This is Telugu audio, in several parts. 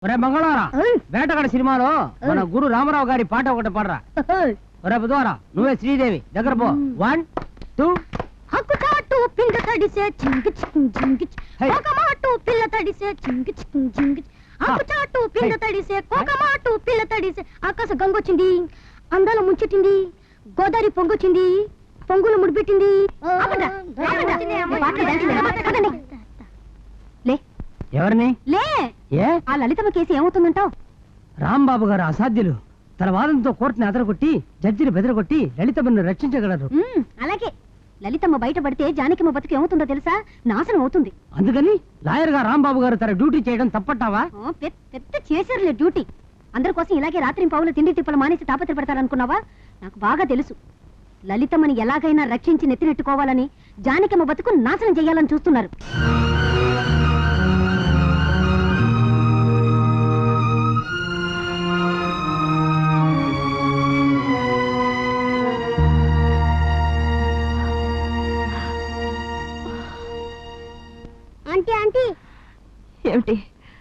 మంగళవారా వేటగాడ సినిమాలో మన గురు రామారావు గారి పాట ఒకటి పాడరా. ఒరే బుధవారా నువ్వే శ్రీదేవి దగ్గర పో. 1 2 హక్కు చాటు పింగ తడిసే చింగ్ చికింగ్ జింగ్ కోకమాటు పిల్ల తడిసే చింగ్ చికింగ్ జింగ్ హక్కు చాటు పింగ తడిసే కోకమాటు పిల్ల తడిసే ఆకాశ గంగొచ్చింది అందాల ముంచెట్టింది గోదావరి పొంగొచ్చింది పొంగులు ముడిపెట్టింది. లే ఎవరిని లే ఏ ఆ లలితమ్మ కేసు ఏమవుతుందంటావు? రాంబాబు గారు అసాధ్యులు. తన వాదంతో కోర్టుని అదరగొట్టి జడ్జిని బెదరగొట్టి లలితమ్మను రక్షించగలరు. అలాగే లలితమ్మ బయటపడితే జానకిమ్మ బతుకు ఏమవుతుందో తెలుసా? నాశనం అవుతుంది. అందుకని లాయర్ గా రాంబాబు గారు తన డ్యూటీ చేయడం తప్పట్టావా? పెద్ద చేశారులే డ్యూటీ. అందరి కోసం ఇలాగే రాత్రి పావులు తిండి తిప్పలు మానేసి తాపత్ర పడతారనుకున్నావా? నాకు బాగా తెలుసు. లలితమ్మని ఎలాగైనా రక్షించి నెత్తినెట్టుకోవాలని జానకిమ్మ బతుకు నాశనం చేయాలని చూస్తున్నారు. ఆంటీ ఆంటీ ఏమిటి?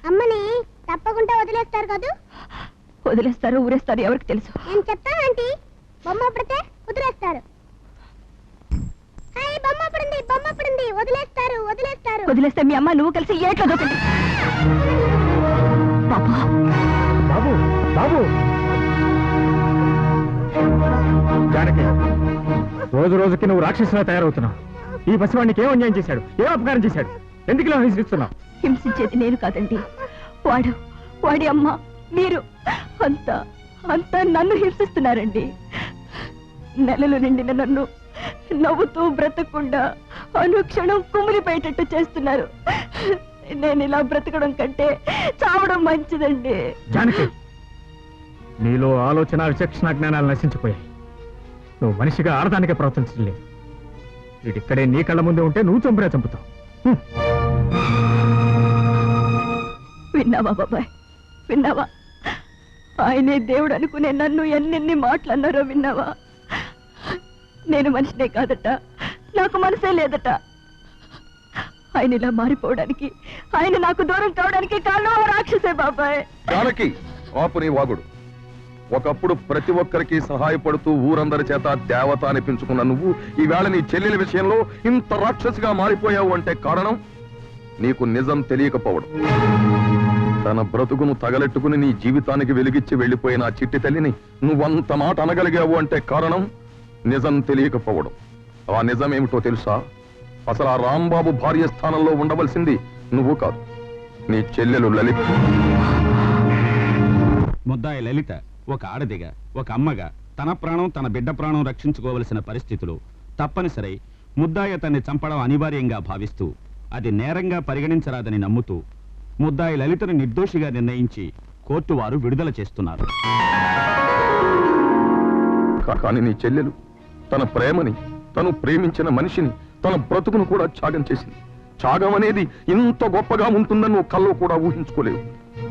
అమ్మని తప్పకుండా వదిలేస్తారు కదా? వదిలేస్తారు ఊరేస్తారు ఎవరికి తెలుసు? నేను చెప్తాను ఆంటీ. బొమ్మ పడితే వదిలేస్తారు. బొమ్మ పడింది వదిలేస్తారు వదిలేస్తారు. వదిలేస్తే మీ అమ్మ నువ్వు కలిసి ఏట్లో దొక్కండి. బాబు బాబు బాబు జానకి, రోజు రోజుకి నువ్వు రాక్షసులా తయారవుతున్నావు. ఈ పసివాడికి ఏం అన్యాయం చేశాడు? ఏం అపకారం చేశాడు? ఎందుకు ఇలా హింసిస్తున్నావు? హింసించేది నేను కాదండి, వాడి అమ్మ మీరు అంతా అంతా నన్ను హింసిస్తున్నారండి. నెలలు నిండిన నన్ను నవ్వుతూ బ్రతకకుండా అనుక్షణం కుమిలిపోయేటట్టు చేస్తున్నారు. నేను ఇలా బ్రతకడం కంటే చావడం మంచిదండి. జానకి, నీలో ఆలోచన విచక్షణ జ్ఞానాలు నశించిపోయాయి. నువ్వు మనిషిగా ఆడదానికే ప్రవర్తించలేదు. వీడిక్కడే నీ కళ్ళ ముందే ఉంటే నువ్వు చంపుతావు. విన్నావా బాబాయ్, విన్నావా? ఆయనే దేవుడు అనుకునే నన్ను ఎన్నెన్ని మాటలన్నారో విన్నావా? నేను మనిషినే కాదట, నాకు మనసే లేదట. ఆయన ఇలా మారిపోవడానికి, ఆయన నాకు దూరం కావడానికి కారణం రాక్షసే బాబాయ్. జానకి, ఆపు నీ వాగుడు. ఒకప్పుడు ప్రతి ఒక్కరికి సహాయపడుతూ ఊరందరి చేత దేవత అనిపించుకున్న నువ్వు ఈవేళ నీ చెల్లెల విషయంలో ఇంత రాక్షసిగా మారిపోయావు అంటే కారణం నీకు నిజం తెలియకపోవడం. తన బ్రతుకును తగలెట్టుకుని నీ జీవితానికి వెలిగిచ్చి వెళ్లిపోయిన ఆ చిట్టి తల్లిని నువ్వంత మాట అనగలిగావు అంటే కారణం నిజం తెలియకపోవడం. ఆ నిజం ఏమిటో తెలుసా? అసలు ఆ రాంబాబు భార్య స్థానంలో ఉండవలసింది నువ్వు కాదు, నీ చెల్లెలు లలిత. ముద్దాయి లలిత ఒక ఆడదిగా, ఒక అమ్మగా తన ప్రాణం తన బిడ్డ ప్రాణం రక్షించుకోవలసిన పరిస్థితులు తప్పనిసరి ముద్దాయి తన్ని చంపడం అనివార్యంగా భావిస్తూ అది నేరంగా పరిగణించరాదని నమ్ముతూ ముద్దాయి లలితను నిర్దోషిగా నిర్ణయించి కోర్టు వారు విడుదల చేస్తున్నారు. కానీ నీ చెల్లెలు తన ప్రేమని, తను ప్రేమించిన మనిషిని, తన బ్రతుకును కూడా త్యాగం చేసింది. త్యాగం అనేది ఇంత గొప్పగా ఉంటుందని నువ్వు కల్లో కూడా ఊహించుకోలేవు.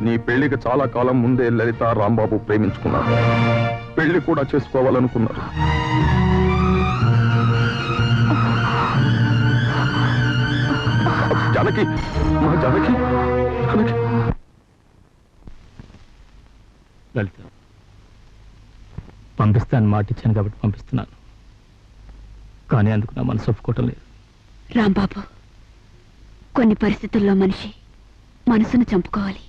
నీ పెళ్లికి చాలా కాలం ముందే లలిత రాంబాబు ప్రేమించుకున్నారు, పెళ్లి కూడా చేసుకోవాలనుకున్నారు. జానకి, మా జానకి, జానకి. లలిత, పంపిస్తాను మాట ఇచ్చాను కాబట్టి పంపిస్తున్నాను. కానీ అందుకు నా మనసు ఒప్పుకోవటం లేదు. రాంబాబు, కొన్ని పరిస్థితుల్లో మనిషి మనసును చంపుకోవాలి,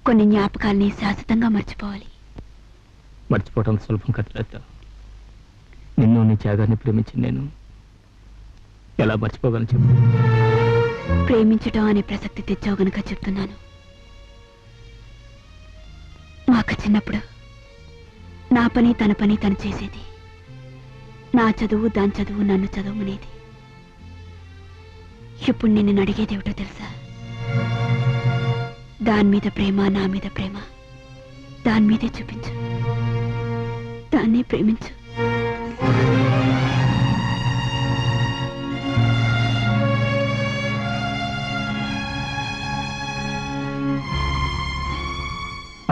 కొన్ని జ్ఞాపకాల్ని శాశ్వతంగా మర్చిపోవాలి. మర్చిపోవటం సులభం కదా లలిత. నిన్ను నీ త్యాగాన్ని ప్రేమించి నేను ఎలా మర్చిపోగలను చెప్పు? ప్రేమించటం అనే ప్రసక్తి తెచ్చావు గనుక చెప్తున్నాను. మాకు చిన్నప్పుడు నా పని తన పని తను చేసేది, నా చదువు దాని చదువు నన్ను చదవమనేది. ఇప్పుడు నేను అడిగేది ఏమిటో తెలుసా? దాని మీద ప్రేమ, నా మీద ప్రేమ, దాని మీదే చూపించు, దాన్నే ప్రేమించు.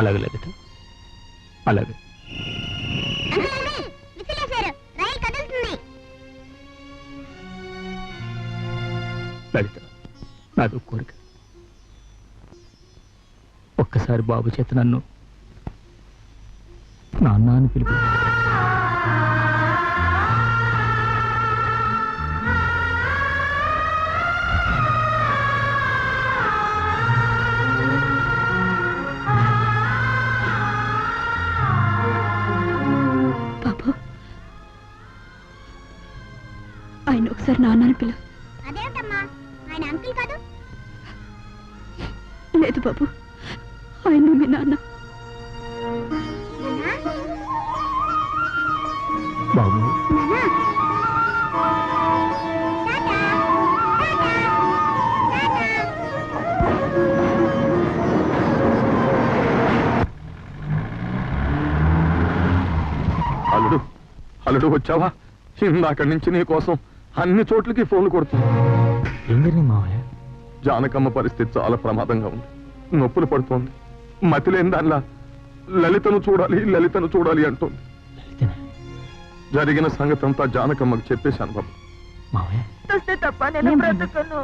అలాగే లలిత, అలాగే. లలిత, నాదో కోరిక. ఒక్కసారి బాబు చేత నన్ను నాన్న అని పిలుపు. బాబు ఆయన ఒకసారి నాన్న అని పిలువు. అదేమిటమ్మా ఆయన అంకుల్ కాదు? లేదు బాబు, ఆయన మీ నాన్న. బాబు అల్లుడు అల్లుడు వచ్చావా? ఇందాకడి నుంచి నీ కోసం అన్ని చోట్లకి ఫోన్లు కొడుతుంది. ఏం జరిగింది మావయ్య? జానకమ్మ పరిస్థితి చాలా ప్రమాదంగా ఉంది. నొప్పులు పడుతోంది. మతిలేని దానిలా లలితను చూడాలి అంటోంది. జరిగిన సంగతి అంతా జానకమ్మకు చెప్పేశాను బాబు. మావయ్య వస్తే తప్ప నేను బ్రతకను.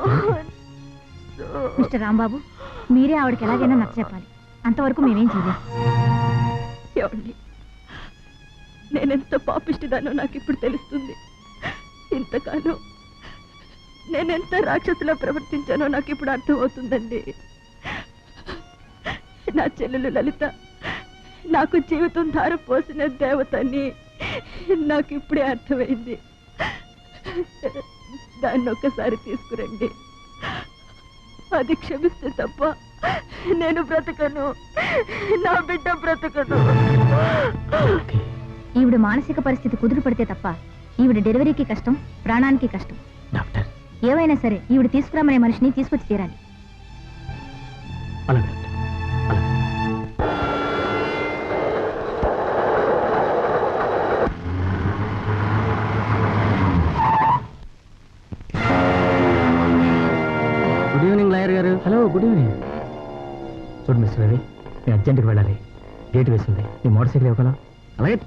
మిస్టర్ రాంబాబు, మీరే ఆవిడకి ఎలాగైనా నచ్చ చెప్పాలి. అంతవరకు మేమేం చేయలేం. ఏమండి, నేనెంత పాపిష్టిదానో నాకు ఇప్పుడు తెలుస్తుంది. ఇంతకాలం నేనెంత రాక్షసులా ప్రవర్తించానో నాకు ఇప్పుడు అర్థమవుతుందండి. నా చెల్లెలు లలిత నాకు జీవితం ధారపోసిన దేవతని నాకు ఇప్పుడే అర్థమైంది. దాన్ని ఒక్కసారి తీసుకురండి. అది క్షమిస్తే తప్ప నేను బ్రతకను, నా బిడ్డ బ్రతకను. ఈవిడ మానసిక పరిస్థితి కుదురు పడితే తప్ప ఈవిడ డెలివరీకి కష్టం, ప్రాణానికి కష్టం. డాక్టర్ ఏవైనా సరే ఈవిడ తీసుకురామనే మనిషిని తీసుకొచ్చి తీరాలి. అలాగే డాక్టర్, అలాగే. గుడ్ ఈవినింగ్ లాయర్ గారు. Hello, good evening. చూడు మిస్టర్ రవి, నేను అర్జెంట్కి వెళ్ళాలి. గేట్ వేసింది. నీ మోటార్ సైకిల్ ఇవ్వగలవు? అలాగే.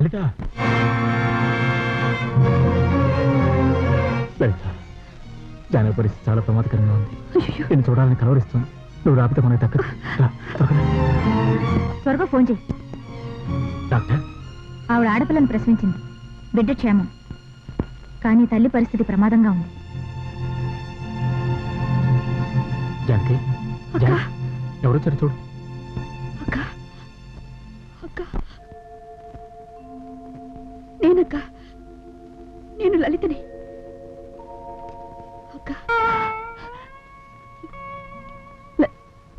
లలిత లలిత జానవి పరిస్థితి చాలా ప్రమాదకరంగా ఉంది. నేను చూడాలని కలవరిస్తుంది. నువ్వు రాపితే మనకి తగ్గదు. త్వరగా ఫోన్ చేయి. డాక్టర్, ఆవిడ ఆడపిల్లని ప్రశ్నించింది. బిడ్డ క్షేమం, కానీ తల్లి పరిస్థితి ప్రమాదంగా ఉంది. జానకి, ఎవరు వచ్చారు చూడు. నేనక్క, నేను లలితని. అక్క,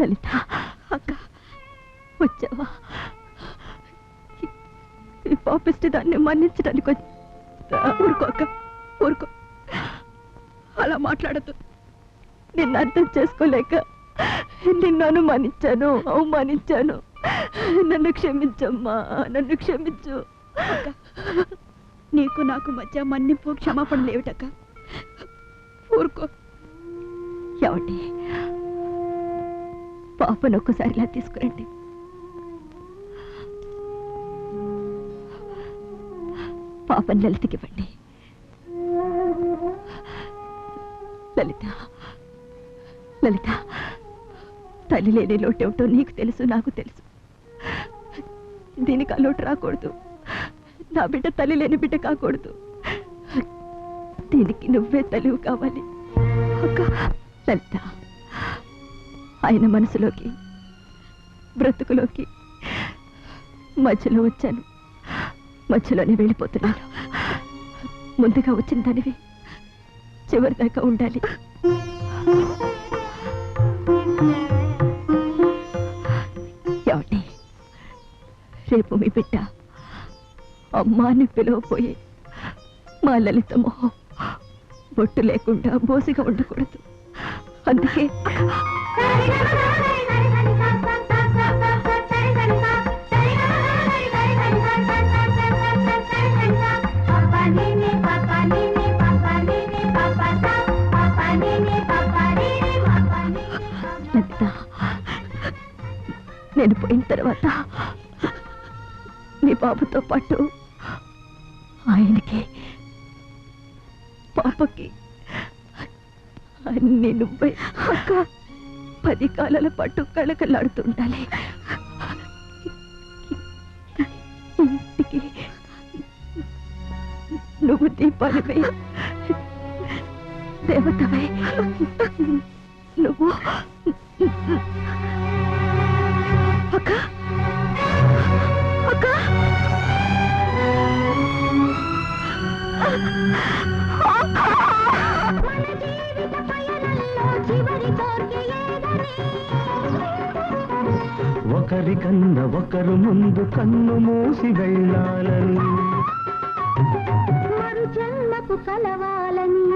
లలిత అక్క, వచ్చావా? ఈ పాపిస్ట్ దాన్ని మన్నించడానికి ఊరుకో అక్క, ఊరుకో. అలా మాట్లాడద్దు. నిన్ను అర్థం చేసుకోలేక నిన్ను అనుమానించాను, అవమానించాను. నన్ను క్షమించమ్మా, నన్ను క్షమించు. నీకు నాకు మధ్య మన్నింపు క్షమాపణ లేవిటక్క, ఊరుకో. ఏమండి, పాపను ఒక్కసారి ఇలా తీసుకురండి. పాపని లలితకివ్వండి. లలిత, లలిత, తల్లి లేని లోటేమిటో నీకు తెలుసు, నాకు తెలుసు. దీనికి ఆ లోటు రాకూడదు. నా బిడ్డ తల్లి లేని బిడ్డ కాకూడదు. దీనికి నువ్వే తల్లివి కావాలి అక్క. లలిత, ఆయన మనసులోకి బ్రతుకులోకి మధ్యలో వచ్చాను, మధ్యలోనే వెళ్ళిపోతున్నాను. ముందుగా వచ్చిన దానివి చివరిదాకా ఉండాలి. ఏమండి, రేపు మీ బిడ్డ అమ్మా అని పిలవపోయి మా లలిత మొహం బొట్టు లేకుండా బోసిగా ఉండకూడదు. అందుకే లలిత, నేను పోయిన తర్వాత నీ బాబుతో పాటు ఆయనకి పాపకి అన్ని నువ్వే అక్క 10 కాలాల పాటు కళకళలాడుతుండాలి. ఇంటికి నువ్వు దీపానివే, దేవతవే. నువ్వు అక్క, అక్క, ఒకరి కన్న ఒకరు ముందు కన్ను మూసి వెళ్ళాలని, మరు జన్మకు కలవాలని,